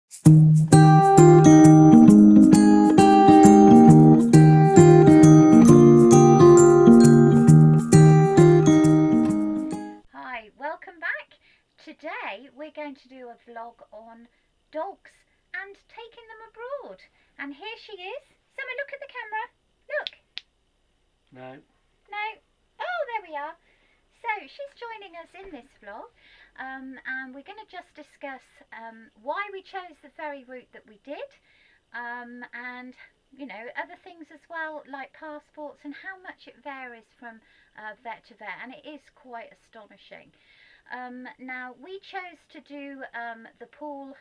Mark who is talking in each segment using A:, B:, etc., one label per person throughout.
A: Hi, welcome back. Today we're going to do a vlog on dogs and taking them abroad. And here she is. Summer, look at the camera. Look.
B: No.
A: No. Oh, there we are. So she's joining us in this vlog, and we're going to just discuss why we chose the ferry route that we did, and other things as well, like passports and how much it varies from vet to vet, and it is quite astonishing. Now we chose to do the Poole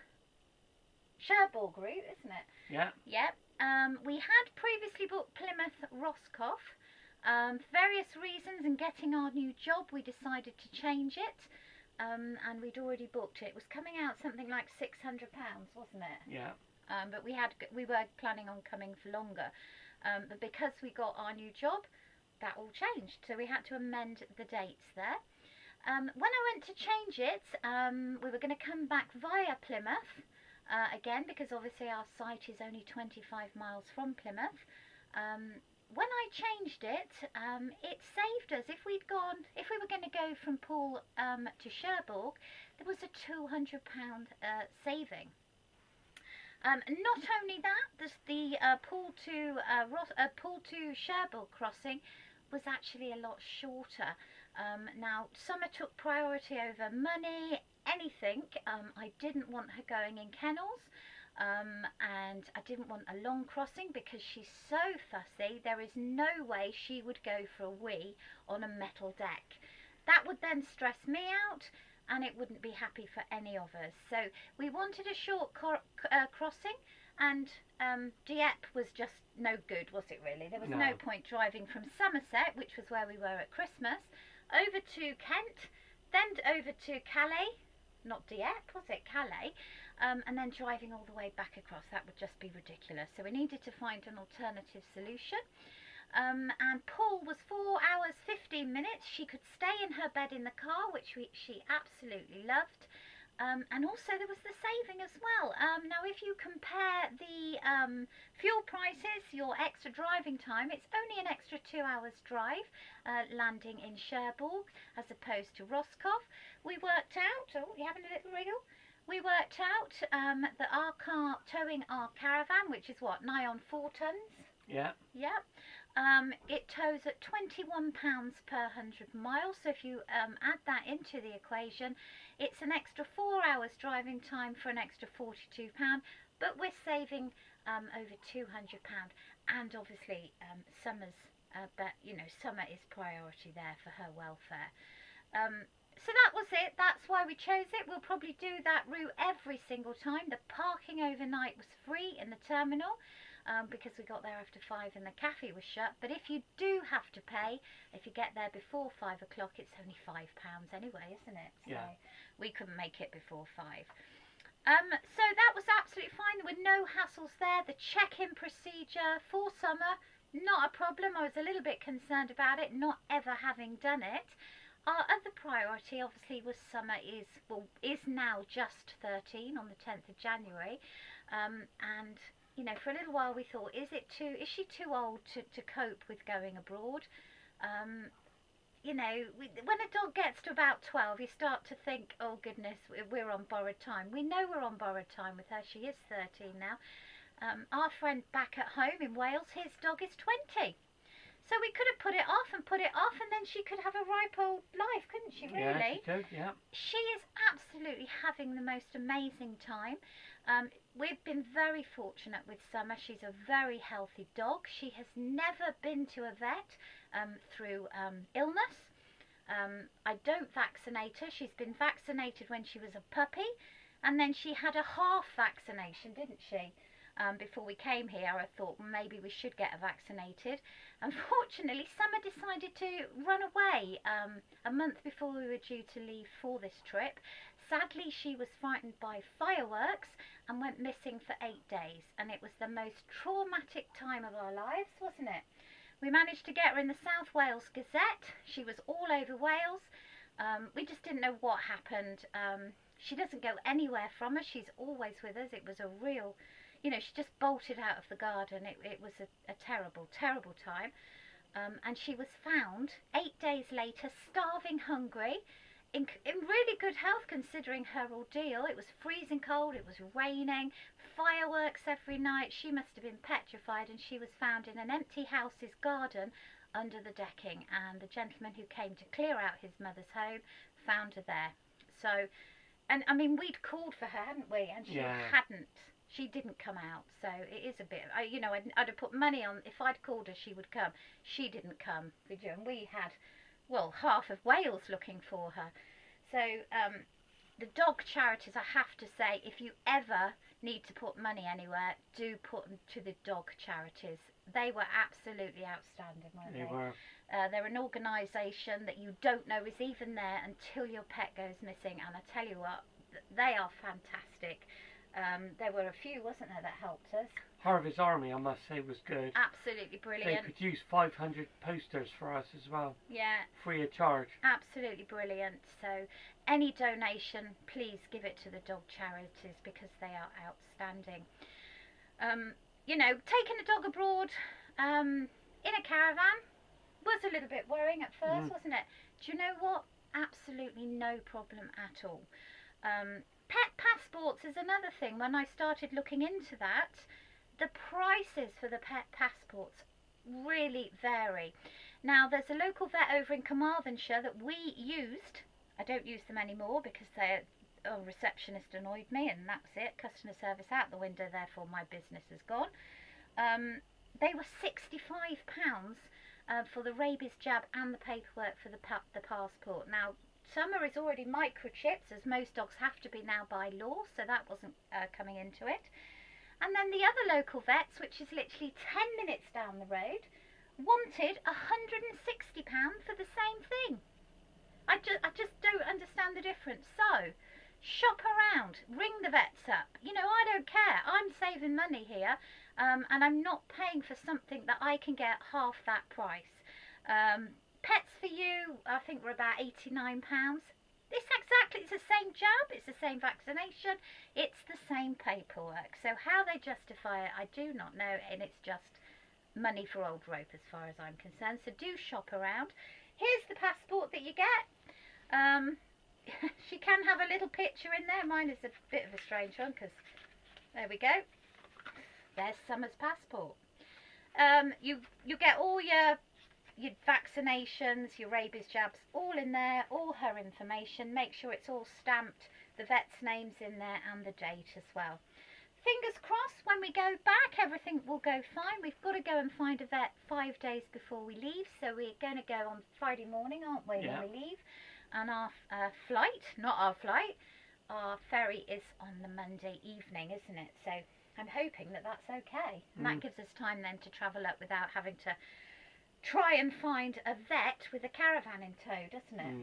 A: Cherbourg route, isn't it?
B: Yeah.
A: Yep. We had previously booked Plymouth Roscoff. For various reasons, and getting our new job, we decided to change it, and we'd already booked it. It was coming out something like £600, wasn't it?
B: Yeah.
A: But we were planning on coming for longer, but because we got our new job, that all changed, so we had to amend the dates there. When I went to change it, we were going to come back via Plymouth again, because obviously our site is only 25 miles from Plymouth. When I changed it, it saved us. If we were going to go from Poole to Cherbourg, there was a £200 saving. Not only that, the Poole to Cherbourg crossing was actually a lot shorter. Now, Summer took priority over money, anything. I didn't want her going in kennels, and I didn't want a long crossing because she's so fussy. There is no way she would go for a wee on a metal deck. That would then stress me out, and it wouldn't be happy for any of us. So we wanted a short crossing, and Dieppe was just no good, was it really? There was no point driving from Somerset, which was where we were at Christmas, over to Kent, then over to Calais, not Dieppe, was it? Calais, and then driving all the way back across. That would just be ridiculous. So we needed to find an alternative solution. And Poole was 4 hours 15 minutes. She could stay in her bed in the car, which she absolutely loved. And also there was the saving as well. Now if you compare the fuel prices, your extra driving time, it's only an extra 2 hours drive landing in Cherbourg as opposed to Roscoff. We worked out, oh, you having a little wriggle? We worked out that our car towing our caravan, which is what, nigh on 4 tons?
B: Yeah.
A: Yep. It tows at £21 per 100 miles. So if you add that into the equation, it's an extra 4 hours driving time for an extra £42. But we're saving over £200, and obviously Summer's, Summer is priority there for her welfare. So that was it. That's why we chose it. We'll probably do that route every single time. The parking overnight was free in the terminal, because we got there after 5 and the cafe was shut. But if you do have to pay, if you get there before 5 o'clock, it's only £5 anyway, isn't it? So
B: yeah.
A: We couldn't make it before 5. So that was absolutely fine. There were no hassles there. The check-in procedure for Summer, not a problem. I was a little bit concerned about it, not ever having done it. Our other priority obviously was Summer is now just 13 on the 10th of January, and for a little while we thought, is she too old to cope with going abroad? When a dog gets to about 12, you start to think, oh goodness, we're on borrowed time. We know we're on borrowed time with her. She is 13 now. Our friend back at home in Wales, his dog is 20. So we could have put it off, and then she could have a ripe old life, couldn't she, really?
B: Yeah, she could, yeah.
A: She is absolutely having the most amazing time. We've been very fortunate with Summer. She's a very healthy dog. She has never been to a vet through illness. I don't vaccinate her. She's been vaccinated when she was a puppy, and then she had a half vaccination, didn't she? Before we came here, I thought maybe we should get her vaccinated. Unfortunately, Summer decided to run away a month before we were due to leave for this trip. Sadly, she was frightened by fireworks and went missing for 8 days, and it was the most traumatic time of our lives, wasn't it? We managed to get her in the South Wales Gazette. She was all over Wales. We just didn't know what happened. She doesn't go anywhere from us. She's always with us. It was a real, you know, she just bolted out of the garden. It was a terrible, terrible time. And she was found 8 days later, starving hungry, in really good health considering her ordeal. It was freezing cold, it was raining, fireworks every night. She must have been petrified, and she was found in an empty house's garden under the decking, and the gentleman who came to clear out his mother's home found her there. So, and I mean, we'd called for her, hadn't we? And she hadn't. She didn't come out, so it is a bit, you know, I'd have put money on, if I'd called her, she would come. She didn't come, did you? And we had, well, half of Wales looking for her. So, the dog charities, I have to say, if you ever need to put money anywhere, do put them to the dog charities. They were absolutely outstanding, weren't they?
B: They were.
A: They're an organisation that you don't know is even there until your pet goes missing, and I tell you what, they are fantastic. There were a few, wasn't there, that helped us?
B: Harvey's Army, I must say, was good.
A: Absolutely brilliant.
B: They produced 500 posters for us as well.
A: Yeah.
B: Free of charge.
A: Absolutely brilliant. So any donation, please give it to the dog charities because they are outstanding. You know, taking a dog abroad in a caravan was a little bit worrying at first, wasn't it? Do you know what? Absolutely no problem at all. Pet passports is another thing. When I started looking into that, the prices for the pet passports really vary. Now, there's a local vet over in Carmarthenshire that we used. I don't use them anymore because a receptionist annoyed me, and that's it. Customer service out the window, therefore my business is gone. They were £65 for the rabies jab and the paperwork for the passport. Now, summer is already microchipped, as most dogs have to be now by law, so that wasn't coming into it. And then the other local vets, which is literally 10 minutes down the road, wanted £160 for the same thing. I just don't understand the difference. So, shop around, ring the vets up. You know, I don't care. I'm saving money here, and I'm not paying for something that I can get half that price. Pets for You, I think, were about £89. It's the same jab, it's the same vaccination, it's the same paperwork. So how they justify it, I do not know, and it's just money for old rope as far as I'm concerned. So do shop around. Here's the passport that you get. She can have a little picture in there. Mine is a bit of a strange one because there we go. There's Summer's passport. You get all your vaccinations, your rabies jabs, all in there, all her information. Make sure it's all stamped, the vet's name's in there, and the date as well. Fingers crossed, when we go back, everything will go fine. We've got to go and find a vet 5 days before we leave, so we're going to go on Friday morning, aren't we, when we leave? And our flight, not our flight, our ferry is on the Monday evening, isn't it? So I'm hoping that that's okay. And that gives us time then to travel up without having to try and find a vet with a caravan in tow, doesn't it?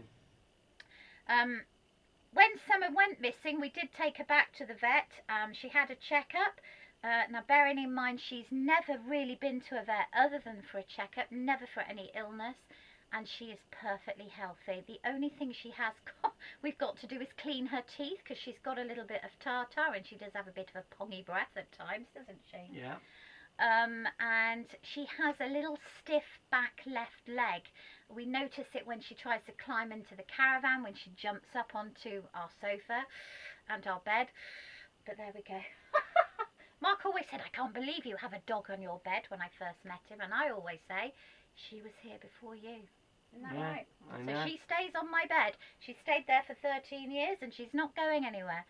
A: When Summer went missing, we did take her back to the vet. She had a checkup. Now, bearing in mind, she's never really been to a vet other than for a checkup, never for any illness, and she is perfectly healthy. The only thing she has we've got to do is clean her teeth because she's got a little bit of tartar, and she does have a bit of a pongy breath at times, doesn't she?
B: Yeah.
A: And she has a little stiff back left leg. We notice it when she tries to climb into the caravan, when she jumps up onto our sofa and our bed. But there we go. Mark always said, I can't believe you have a dog on your bed, when I first met him. And I always say, she was here before you. Isn't that right?
B: I
A: So
B: know.
A: she stays on my bed. She stayed there for 13 years and she's not going anywhere.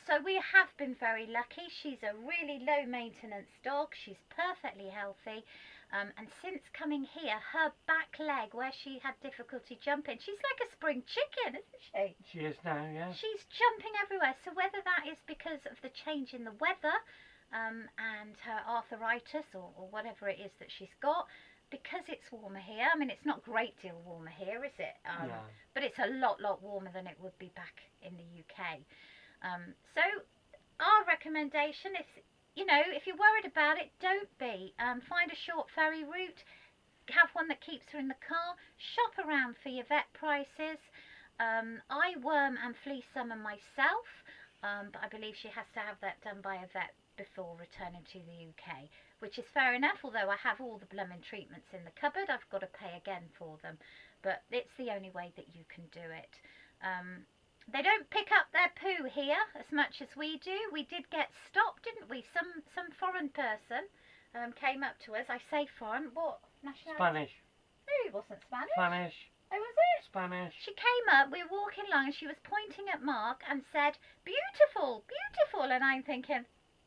A: So we have been very lucky. She's a really low maintenance dog. She's perfectly healthy. And since coming here, her back leg, where she had difficulty jumping, she's like a spring chicken, isn't she?
B: She is now, yeah.
A: She's jumping everywhere. So whether that is because of the change in the weather and her arthritis or whatever it is that she's got, because it's warmer here. I mean, it's not a great deal warmer here, is it?
B: No.
A: But it's a lot warmer than it would be back in the UK. So our recommendation is, you know, if you're worried about it, don't be. Find a short ferry route, have one that keeps her in the car, shop around for your vet prices, I worm and flea summer myself, but I believe she has to have that done by a vet before returning to the UK, which is fair enough, although I have all the blooming treatments in the cupboard. I've got to pay again for them, but it's the only way that you can do it. They don't pick up their poo here as much as we do. We did get stopped, didn't we? Some foreign person came up to us. I say foreign, what nationality?
B: Spanish.
A: No, he wasn't Spanish.
B: Spanish.
A: Oh, was it?
B: Spanish.
A: She came up, we were walking along, and she was pointing at Mark and said, "Beautiful, beautiful." And I'm thinking,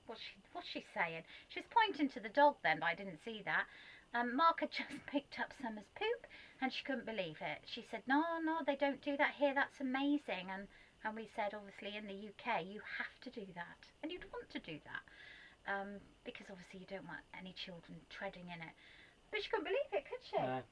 A: what's she saying? She was pointing to the dog then, but I didn't see that. Mark had just picked up Summer's poop, and she couldn't believe it. She said, no, they don't do that here. That's amazing. And we said, obviously, in the UK, you have to do that. And you'd want to do that. Because, obviously, you don't want any children treading in it. But she couldn't believe it, could she?
B: No.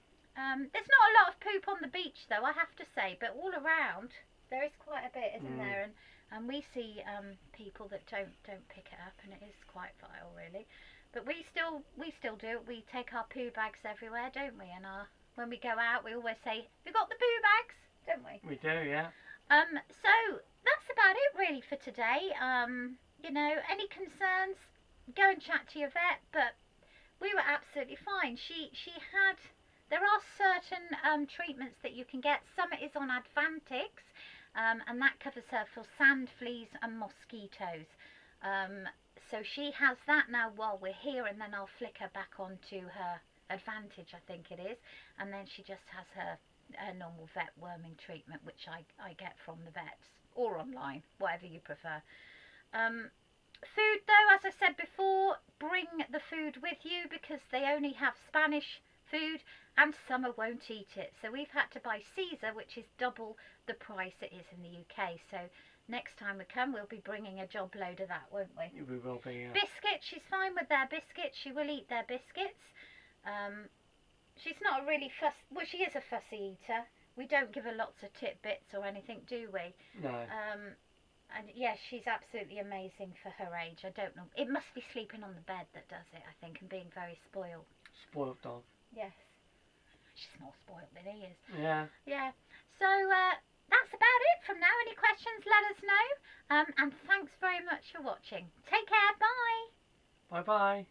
A: There's not a lot of poop on the beach, though, I have to say. But all around, there is quite a bit, isn't there? And we see people that don't pick it up, and it is quite vile, really. But we still do it. We take our poo bags everywhere, don't we? And when we go out, we always say, "We got the poo bags," don't we?
B: We do, yeah.
A: So that's about it, really, for today. You know, any concerns? Go and chat to your vet. But we were absolutely fine. She had. There are certain treatments that you can get. Some is on Advantix, and that covers her for sand, fleas, and mosquitoes. So she has that now while we're here, and then I'll flick her back onto her Advantage, I think it is, and then she just has her normal vet worming treatment, which I get from the vets or online, whatever you prefer. Food, though, as I said before, bring the food with you, because they only have Spanish food and Summer won't eat it. So we've had to buy Caesar, which is double the price it is in the UK. So next time we come, we'll be bringing a job load of that, won't we?
B: We will be, yeah.
A: Biscuits, she's fine with their biscuits. She will eat their biscuits. She's not really well, she is a fussy eater. We don't give her lots of tidbits or anything, do we?
B: No.
A: And yes, she's absolutely amazing for her age. I don't know. It must be sleeping on the bed that does it, I think, and being very spoiled.
B: Spoilt dog.
A: Yes. She's more spoiled than he is.
B: Yeah.
A: Yeah. So that's about it from now. Any questions, let us know. And thanks very much for watching. Take care. Bye.
B: Bye-bye.